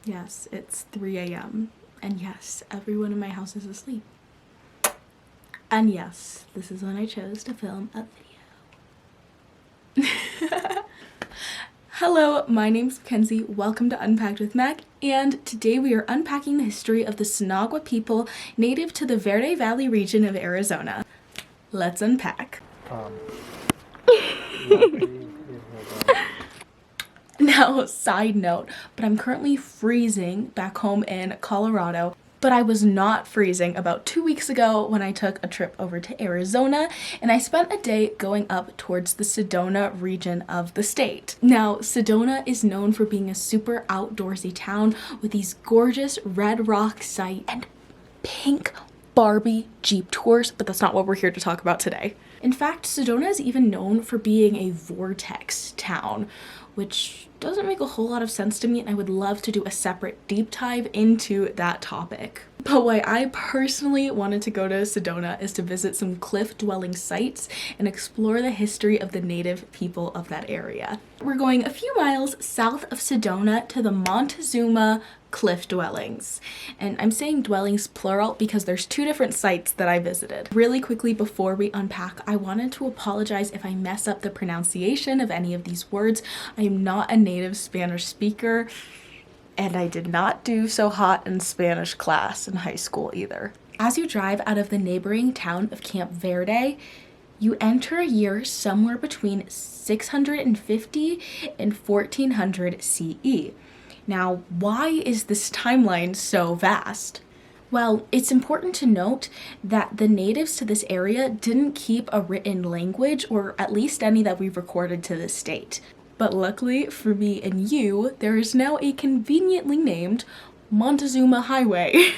Yes, it's 3 a.m. And yes, everyone in my house is asleep. And yes, this is when I chose to film a video. Hello, my name's Mackenzie. Welcome to Unpacked with Mac, and today we are unpacking the history of the Sinagua people native to the Verde Valley region of Arizona. Let's unpack. Now, side note, but I'm currently freezing back home in Colorado. But I was not freezing about 2 weeks ago when I took a trip over to Arizona, and I spent a day going up towards the Sedona region of the state. Now, Sedona is known for being a super outdoorsy town with these gorgeous red rock sites and pink Barbie Jeep tours, but that's not what we're here to talk about today. In fact, Sedona is even known for being a vortex town, which doesn't make a whole lot of sense to me, and I would love to do a separate deep dive into that topic. But why I personally wanted to go to Sedona is to visit some cliff dwelling sites and explore the history of the native people of that area. We're going a few miles south of Sedona to the Montezuma cliff dwellings. And I'm saying dwellings plural because there's two different sites that I visited. Really quickly before we unpack, I wanted to apologize if I mess up the pronunciation of any of these words. I am not a native Spanish speaker, and I did not do so hot in Spanish class in high school either. As you drive out of the neighboring town of Camp Verde, you enter a year somewhere between 650 and 1400 CE. Now, why is this timeline so vast? Well, it's important to note that the natives to this area didn't keep a written language, or at least any that we've recorded to this date. But luckily for me and you, there is now a conveniently named Montezuma Highway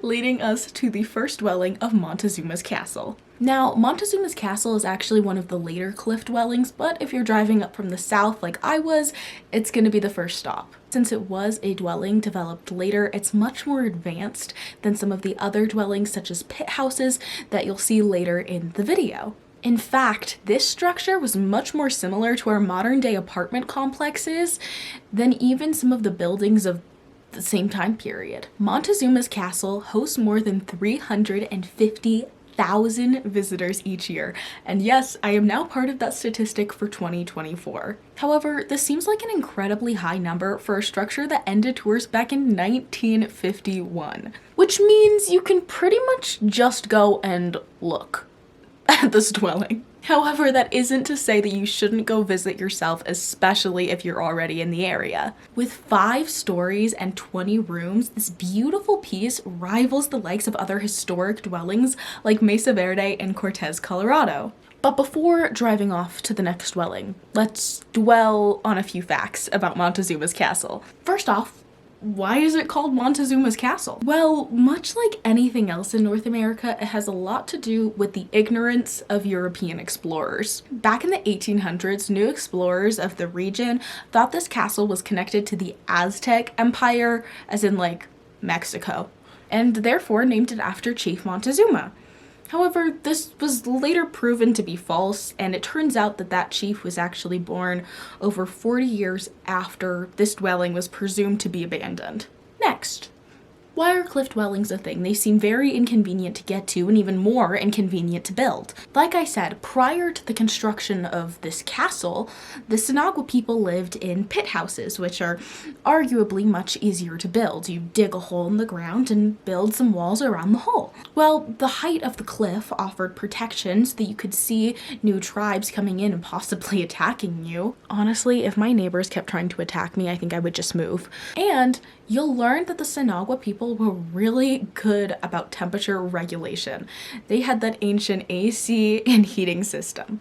leading us to the first dwelling of Montezuma's castle. Now, Montezuma's castle is actually one of the later cliff dwellings, but if you're driving up from the south like I was, it's gonna be the first stop. Since it was a dwelling developed later, it's much more advanced than some of the other dwellings such as pit houses that you'll see later in the video. In fact, this structure was much more similar to our modern day apartment complexes than even some of the buildings of the same time period. Montezuma's castle hosts more than 350,000 visitors each year, and yes, I am now part of that statistic for 2024. However, this seems like an incredibly high number for a structure that ended tours back in 1951, which means you can pretty much just go and look at this dwelling. However, that isn't to say that you shouldn't go visit yourself, especially if you're already in the area. With 5 stories and 20 rooms, this beautiful piece rivals the likes of other historic dwellings like Mesa Verde and Cortez, Colorado. But before driving off to the next dwelling, let's dwell on a few facts about Montezuma's castle. First off, why is it called Montezuma's castle? Well, much like anything else in North America, it has a lot to do with the ignorance of European explorers. Back in the 1800s, new explorers of the region thought this castle was connected to the Aztec Empire, as in like Mexico, and therefore named it after Chief Montezuma. However, this was later proven to be false, and it turns out that that chief was actually born over 40 years after this dwelling was presumed to be abandoned. Next, why are cliff dwellings a thing? They seem very inconvenient to get to and even more inconvenient to build. Like I said, prior to the construction of this castle, the Sinagua people lived in pit houses, which are arguably much easier to build. You dig a hole in the ground and build some walls around the hole. Well, the height of the cliff offered protection so that you could see new tribes coming in and possibly attacking you. Honestly, if my neighbors kept trying to attack me, I think I would just move. And you'll learn that the Sinagua people were really good about temperature regulation. They had that ancient AC and heating system.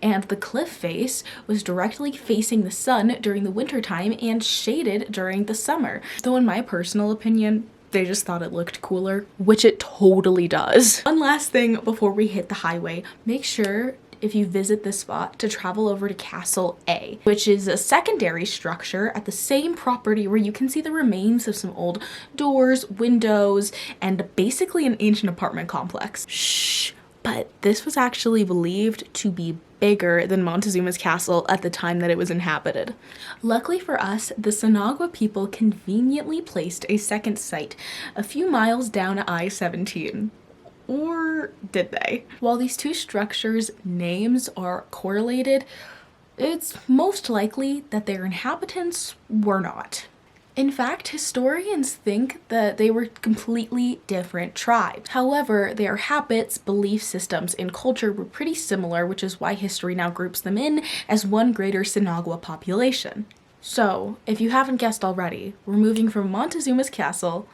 And the cliff face was directly facing the sun during the wintertime and shaded during the summer. Though in my personal opinion, they just thought it looked cooler, which it totally does. One last thing before we hit the highway, make sure if you visit this spot to travel over to Castle A, which is a secondary structure at the same property where you can see the remains of some old doors, windows, and basically an ancient apartment complex. Shh, but this was actually believed to be bigger than Montezuma's castle at the time that it was inhabited. Luckily for us, the Sinagua people conveniently placed a second site a few miles down I-17. Or did they? While these two structures' names are correlated, it's most likely that their inhabitants were not. In fact, historians think that they were completely different tribes. However, their habits, belief systems, and culture were pretty similar, which is why history now groups them in as one greater Sinagua population. So, if you haven't guessed already, we're moving from Montezuma's castle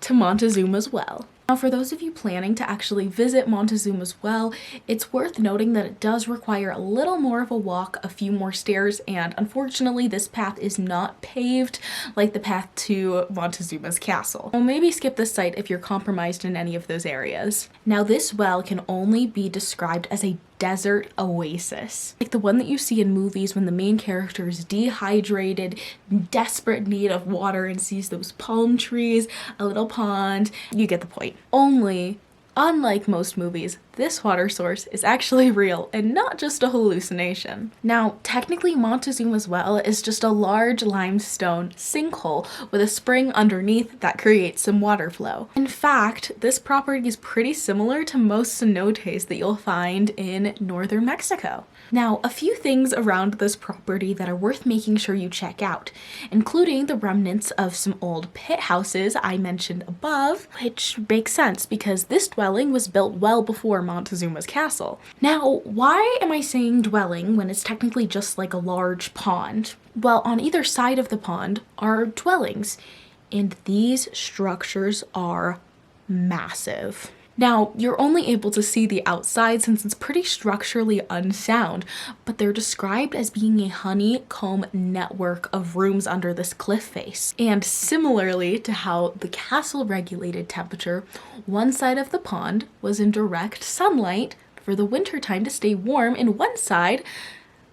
to Montezuma's well. Now, for those of you planning to actually visit Montezuma's well, it's worth noting that it does require a little more of a walk, a few more stairs, and unfortunately this path is not paved like the path to Montezuma's castle. Well, maybe skip this site if you're compromised in any of those areas. Now, this well can only be described as a desert oasis, like the one that you see in movies when the main character is dehydrated, desperate need of water, and sees those palm trees, a little pond. You get the point. Only, unlike most movies, this water source is actually real and not just a hallucination. Now, technically Montezuma's well is just a large limestone sinkhole with a spring underneath that creates some water flow. In fact, this property is pretty similar to most cenotes that you'll find in northern Mexico. Now, a few things around this property that are worth making sure you check out, including the remnants of some old pit houses I mentioned above, which makes sense because this dwelling was built well before Montezuma's castle. Now, why am I saying dwelling when it's technically just like a large pond? Well, on either side of the pond are dwellings, and these structures are massive. Now, you're only able to see the outside since it's pretty structurally unsound, but they're described as being a honeycomb network of rooms under this cliff face. And similarly to how the castle regulated temperature, one side of the pond was in direct sunlight for the wintertime to stay warm, and one side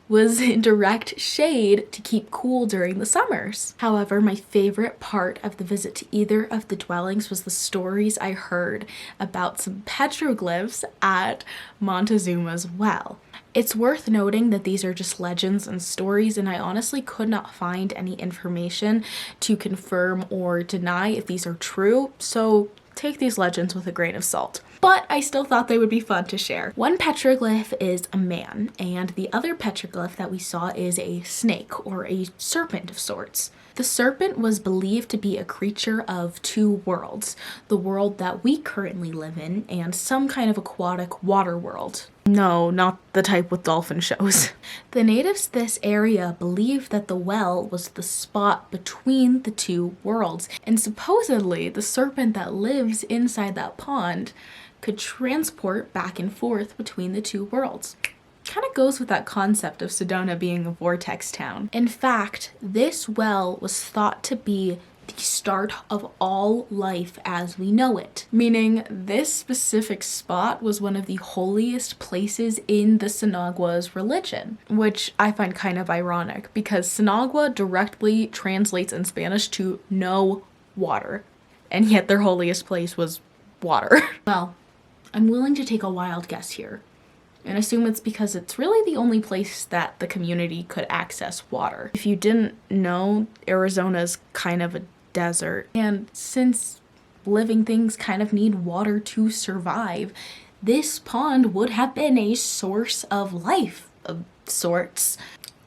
was in direct shade to keep cool during the summers. However, my favorite part of the visit to either of the dwellings was the stories I heard about some petroglyphs at Montezuma's well. It's worth noting that these are just legends and stories, and I honestly could not find any information to confirm or deny if these are true, so take these legends with a grain of salt. But I still thought they would be fun to share. One petroglyph is a man, and the other petroglyph that we saw is a snake or a serpent of sorts. The serpent was believed to be a creature of two worlds, the world that we currently live in and some kind of aquatic water world. No, not the type with dolphin shows. The natives of this area believed that the well was the spot between the two worlds, and supposedly the serpent that lives inside that pond could transport back and forth between the two worlds. Kind of goes with that concept of Sedona being a vortex town. In fact, this well was thought to be the start of all life as we know it, meaning this specific spot was one of the holiest places in the Sinagua's religion, which I find kind of ironic because Sinagua directly translates in Spanish to no water, and yet their holiest place was water. Well, I'm willing to take a wild guess here and assume it's because it's really the only place that the community could access water. If you didn't know, Arizona's kind of a desert, and since living things kind of need water to survive, this pond would have been a source of life of sorts.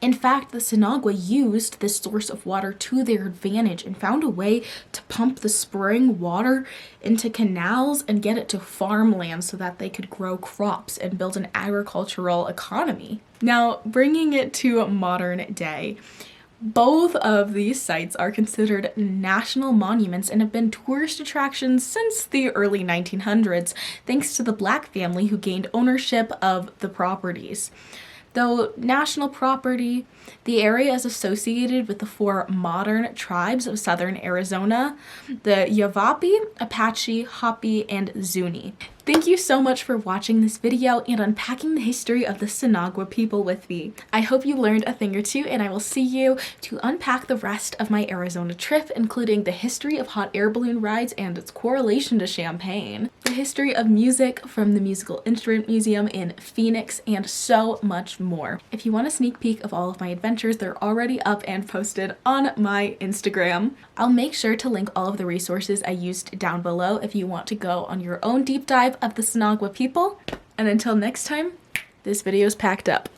In fact, the Sinagua used this source of water to their advantage and found a way to pump the spring water into canals and get it to farmland so that they could grow crops and build an agricultural economy. Now, bringing it to modern day, both of these sites are considered national monuments and have been tourist attractions since the early 1900s, thanks to the Black family who gained ownership of the properties. Though national property, the area is associated with the four modern tribes of southern Arizona, the Yavapai, Apache, Hopi, and Zuni. Thank you so much for watching this video and unpacking the history of the Sinagua people with me. I hope you learned a thing or two, and I will see you to unpack the rest of my Arizona trip, including the history of hot air balloon rides and its correlation to champagne, the history of music from the Musical Instrument Museum in Phoenix, and so much more. If you want a sneak peek of all of my adventures, they're already up and posted on my Instagram. I'll make sure to link all of the resources I used down below if you want to go on your own deep dive of the Sinagua people. And until next time, this video is packed up.